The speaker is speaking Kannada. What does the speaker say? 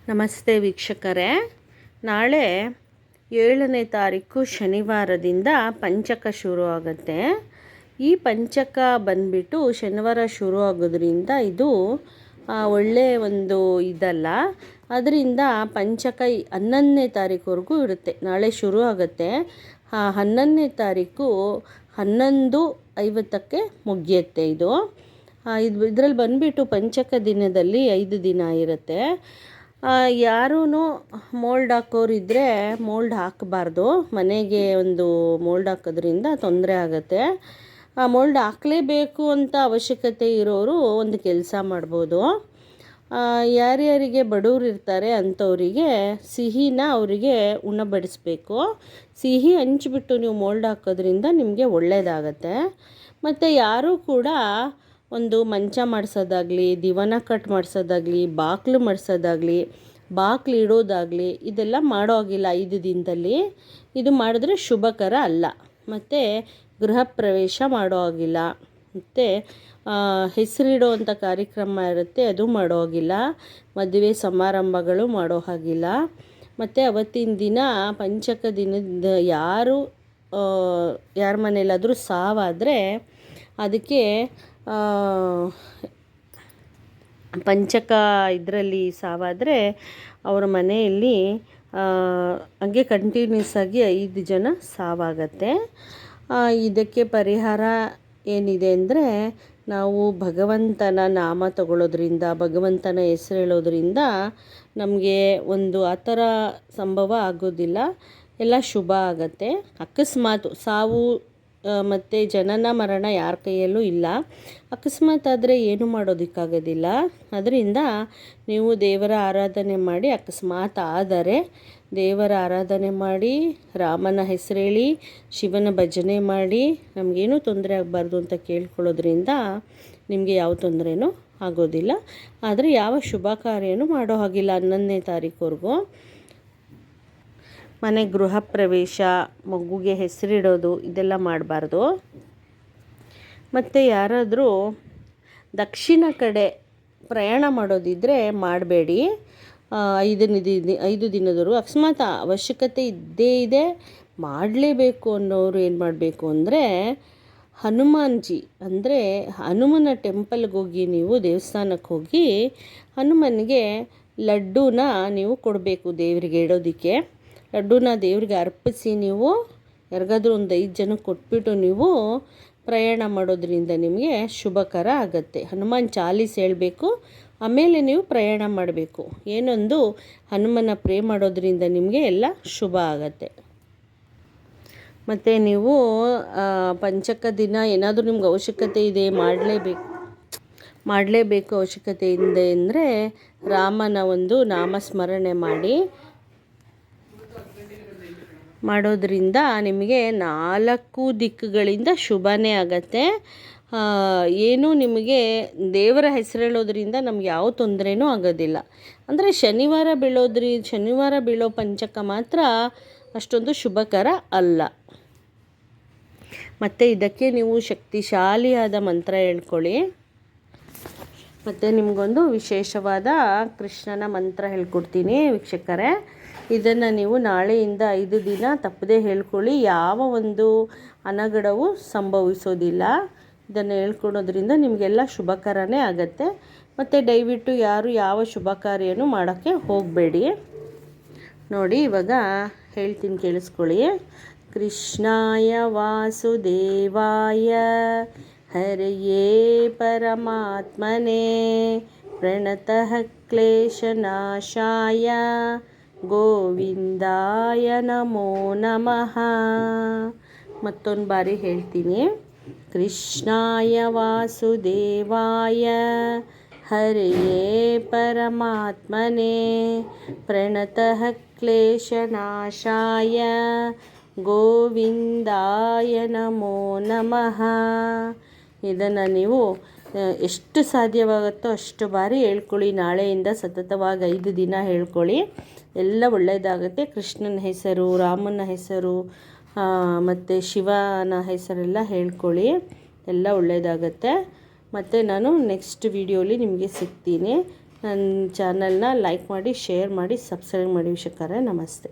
ನಮಸ್ತೆ ವೀಕ್ಷಕರೇ, ನಾಳೆ 7ನೇ ತಾರೀಕು ಶನಿವಾರದಿಂದ ಪಂಚಕ ಶುರು ಆಗುತ್ತೆ. ಈ ಪಂಚಕ ಬಂದ್ಬಿಟ್ಟು ಶನಿವಾರ ಶುರು ಆಗೋದ್ರಿಂದ ಇದು ಒಳ್ಳೆಯ ಒಂದು ಇದಲ್ಲ. ಅದರಿಂದ ಪಂಚಕ 11ನೇ ತಾರೀಕುವರೆಗೂ ಇರುತ್ತೆ. ನಾಳೆ ಶುರು ಆಗುತ್ತೆ. 11ನೇ ತಾರೀಕು 11:50ಕ್ಕೆ ಮುಗಿಯುತ್ತೆ. ಇದರಲ್ಲಿ ಬಂದುಬಿಟ್ಟು ಪಂಚಕ ದಿನದಲ್ಲಿ 5 ದಿನ ಇರುತ್ತೆ. ಯಾರೂ ಮೋಲ್ಡ್ ಹಾಕೋರಿದ್ದರೆ ಮೋಲ್ಡ್ ಹಾಕಬಾರ್ದು. ಮನೆಗೆ ಒಂದು ಮೋಲ್ಡ್ ಹಾಕೋದ್ರಿಂದ ತೊಂದರೆ ಆಗುತ್ತೆ. ಮೋಲ್ಡ್ ಹಾಕಲೇಬೇಕು ಅಂತ ಅವಶ್ಯಕತೆ ಇರೋರು ಒಂದು ಕೆಲಸ ಮಾಡ್ಬೋದು. ಯಾರ್ಯಾರಿಗೆ ಬಡವರು ಇರ್ತಾರೆ ಅಂಥವರಿಗೆ ಸಿಹಿನ ಅವರಿಗೆ ಉಣಬಡಿಸ್ಬೇಕು. ಸಿಹಿ ಹಂಚಿಬಿಟ್ಟು ನೀವು ಮೋಲ್ಡ್ ಹಾಕೋದ್ರಿಂದ ನಿಮಗೆ ಒಳ್ಳೆಯದಾಗತ್ತೆ. ಮತ್ತು ಯಾರೂ ಕೂಡ ಒಂದು ಮಂಚ ಮಾಡಿಸೋದಾಗಲಿ, ದಿವಾನ ಕಟ್ ಮಾಡಿಸೋದಾಗಲಿ, ಬಾಗಿಲು ಮಾಡಿಸೋದಾಗಲಿ, ಬಾಗಿಲು ಇಡೋದಾಗಲಿ ಇದೆಲ್ಲ ಮಾಡೋ ಹಾಗಿಲ್ಲ 5 ದಿನದಲ್ಲಿ. ಇದು ಮಾಡಿದ್ರೆ ಶುಭಕರ ಅಲ್ಲ. ಮತ್ತು ಗೃಹ ಪ್ರವೇಶ ಮಾಡೋ ಹಾಗಿಲ್ಲ. ಮತ್ತು ಹೆಸರಿಡೋವಂಥ ಕಾರ್ಯಕ್ರಮ ಇರುತ್ತೆ, ಅದು ಮಾಡೋ ಹಾಗಿಲ್ಲ. ಮದುವೆ ಸಮಾರಂಭಗಳು ಮಾಡೋ ಹಾಗಿಲ್ಲ. ಮತ್ತು ಅವತ್ತಿನ ದಿನ ಪಂಚಕ ದಿನದ ಯಾರ ಮನೇಲಾದರೂ ಸಾವಾದರೆ ಅದಕ್ಕೆ ಪಂಚಕ ಇದರಲ್ಲಿ ಸಾವಾದರೆ ಅವರ ಮನೆಯಲ್ಲಿ ಹಾಗೆ ಕಂಟಿನ್ಯೂಸ್ ಆಗಿ 5 ಜನ ಸಾವಾಗತ್ತೆ. ಇದಕ್ಕೆ ಪರಿಹಾರ ಏನಿದೆ ಅಂದರೆ, ನಾವು ಭಗವಂತನ ನಾಮ ತಗೊಳ್ಳೋದ್ರಿಂದ, ಭಗವಂತನ ಹೆಸರು ಹೇಳೋದ್ರಿಂದ ನಮಗೆ ಒಂದು ಆ ಥರ ಸಂಭವ ಆಗೋದಿಲ್ಲ. ಎಲ್ಲ ಶುಭ ಆಗತ್ತೆ. ಅಕಸ್ಮಾತ್ ಸಾವು ಮತ್ತು ಜನನ ಮರಣ ಯಾರ ಕೈಯಲ್ಲೂ ಇಲ್ಲ. ಅಕಸ್ಮಾತ್ ಆದರೆ ಏನು ಮಾಡೋದಕ್ಕಾಗೋದಿಲ್ಲ. ಅದರಿಂದ ನೀವು ದೇವರ ಆರಾಧನೆ ಮಾಡಿ, ಅಕಸ್ಮಾತ್ ಆದರೆ ದೇವರ ಆರಾಧನೆ ಮಾಡಿ, ರಾಮನ ಹೆಸರು ಹೇಳಿ, ಶಿವನ ಭಜನೆ ಮಾಡಿ, ನಮಗೇನು ತೊಂದರೆ ಆಗಬಾರ್ದು ಅಂತ ಕೇಳ್ಕೊಳ್ಳೋದ್ರಿಂದ ನಿಮಗೆ ಯಾವ ತೊಂದರೆನೂ ಆಗೋದಿಲ್ಲ. ಆದರೆ ಯಾವ ಶುಭ ಕಾರ್ಯನೂ ಮಾಡೋ ಹಾಗಿಲ್ಲ 11ನೇ ತಾರೀಕುವರೆಗೂ. ಮನೆ ಗೃಹ ಪ್ರವೇಶ, ಮಗುಗೆ ಹೆಸರಿಡೋದು ಇದೆಲ್ಲ ಮಾಡಬಾರ್ದು. ಮತ್ತು ಯಾರಾದರೂ ದಕ್ಷಿಣ ಕಡೆ ಪ್ರಯಾಣ ಮಾಡೋದಿದ್ದರೆ ಮಾಡಬೇಡಿ 5 ದಿನದವರೆಗೂ. ಅಕಸ್ಮಾತ್ ಅವಶ್ಯಕತೆ ಇದ್ದೇ ಇದೆ, ಮಾಡಲೇಬೇಕು ಅನ್ನೋರು ಏನು ಮಾಡಬೇಕು ಅಂದರೆ, ಹನುಮಾನ್ಜಿ ಅಂದರೆ ಹನುಮನ ಟೆಂಪಲ್ಗೆ ಹೋಗಿ, ನೀವು ದೇವಸ್ಥಾನಕ್ಕೆ ಹೋಗಿ ಹನುಮನಿಗೆ ಲಡ್ಡೂನ ನೀವು ಕೊಡಬೇಕು ದೇವರಿಗೆ ಇಡೋದಕ್ಕೆ. ಲಡ್ಡೂನ ದೇವರಿಗೆ ಅರ್ಪಿಸಿ ನೀವು ಯಾರಿಗಾದ್ರೂ ಒಂದು 5 ಜನಕ್ಕೆ ಕೊಟ್ಬಿಟ್ಟು ನೀವು ಪ್ರಯಾಣ ಮಾಡೋದ್ರಿಂದ ನಿಮಗೆ ಶುಭಕರ ಆಗುತ್ತೆ. ಹನುಮಾನ್ ಚಾಲೀಸ್ ಹೇಳಬೇಕು, ಆಮೇಲೆ ನೀವು ಪ್ರಯಾಣ ಮಾಡಬೇಕು. ಏನೊಂದು ಹನುಮನ ಪ್ರೇ ಮಾಡೋದ್ರಿಂದ ನಿಮಗೆ ಎಲ್ಲ ಶುಭ ಆಗತ್ತೆ. ಮತ್ತು ನೀವು ಪಂಚಕ ದಿನ ಏನಾದರೂ ನಿಮ್ಗೆ ಅವಶ್ಯಕತೆ ಇದೆ, ಮಾಡಲೇಬೇಕು ಅವಶ್ಯಕತೆ ಇದೆ ಅಂದರೆ, ರಾಮನ ಒಂದು ನಾಮಸ್ಮರಣೆ ಮಾಡೋದ್ರಿಂದ ನಿಮಗೆ 4 ದಿಕ್ಕುಗಳಿಂದ ಶುಭನೇ ಆಗತ್ತೆ. ಏನು ನಿಮಗೆ ದೇವರ ಹೆಸರು ಹೇಳೋದ್ರಿಂದ ನಮ್ಗೆ ಯಾವ ತೊಂದರೆನೂ ಆಗೋದಿಲ್ಲ. ಅಂದರೆ ಶನಿವಾರ ಬೀಳೋ ಪಂಚಕ ಮಾತ್ರ ಅಷ್ಟೊಂದು ಶುಭಕರ ಅಲ್ಲ. ಮತ್ತು ಇದಕ್ಕೆ ನೀವು ಶಕ್ತಿಶಾಲಿಯಾದ ಮಂತ್ರ ಹೇಳ್ಕೊಳ್ಳಿ. ಮತ್ತು ನಿಮಗೊಂದು ವಿಶೇಷವಾದ ಕೃಷ್ಣನ ಮಂತ್ರ ಹೇಳ್ಕೊಡ್ತೀನಿ ವೀಕ್ಷಕರೇ. ಇದನ್ನು ನೀವು ನಾಳೆಯಿಂದ 5 ದಿನ ತಪ್ಪದೇ ಹೇಳ್ಕೊಳ್ಳಿ. ಯಾವ ಒಂದು ಅನಗಢವೂ ಸಂಭವಿಸೋದಿಲ್ಲ. ಇದನ್ನು ಹೇಳ್ಕೊಳೋದ್ರಿಂದ ನಿಮಗೆಲ್ಲ ಶುಭಕರನೇ ಆಗತ್ತೆ. ಮತ್ತು ದಯವಿಟ್ಟು ಯಾರು ಯಾವ ಶುಭ ಕಾರ್ಯನೂ ಮಾಡೋಕ್ಕೆ ಹೋಗಬೇಡಿ. ನೋಡಿ, ಇವಾಗ ಹೇಳ್ತೀನಿ, ಕೇಳಿಸ್ಕೊಳ್ಳಿ. ಕೃಷ್ಣಾಯ ವಾಸುದೇವಾಯ ಹರಯೇ ಪರಮಾತ್ಮನೇ ಪ್ರಣತಃ ಕ್ಲೇಶನಾಶಾಯ ಗೋವಿಂದಾಯ ನಮೋ ನಮಃ. ಮತ್ತೊಂದು ಬಾರಿ ಹೇಳ್ತೀನಿ. ಕೃಷ್ಣಾಯ ವಾಸುದೇವಾಯ ಹರಯೇ ಪರಮಾತ್ಮನೇ ಪ್ರಣತಃ ಕ್ಲೇಶನಾಶಾಯ ಗೋವಿಂದಾಯ ನಮೋ ನಮಃ. ಇದನ್ನು ನೀವು ಎಷ್ಟು ಸಾಧ್ಯವಾಗುತ್ತೋ ಅಷ್ಟು ಬಾರಿ ಹೇಳ್ಕೊಳ್ಳಿ. ನಾಳೆಯಿಂದ ಸತತವಾಗಿ 5 ದಿನ ಹೇಳ್ಕೊಳ್ಳಿ. ಎಲ್ಲ ಒಳ್ಳೆಯದಾಗುತ್ತೆ. ಕೃಷ್ಣನ ಹೆಸರು, ರಾಮನ ಹೆಸರು ಮತ್ತು ಶಿವನ ಹೆಸರೆಲ್ಲ ಹೇಳ್ಕೊಳ್ಳಿ. ಎಲ್ಲ ಒಳ್ಳೆಯದಾಗತ್ತೆ. ಮತ್ತು ನಾನು ನೆಕ್ಸ್ಟ್ ವಿಡಿಯೋಲಿ ನಿಮಗೆ ಸಿಗ್ತೀನಿ. ನನ್ನ ಚಾನಲ್ನ ಲೈಕ್ ಮಾಡಿ, ಶೇರ್ ಮಾಡಿ, ಸಬ್ಸ್ಕ್ರೈಬ್ ಮಾಡಿ ವೀಕ್ಷಕರೇ. ನಮಸ್ತೆ.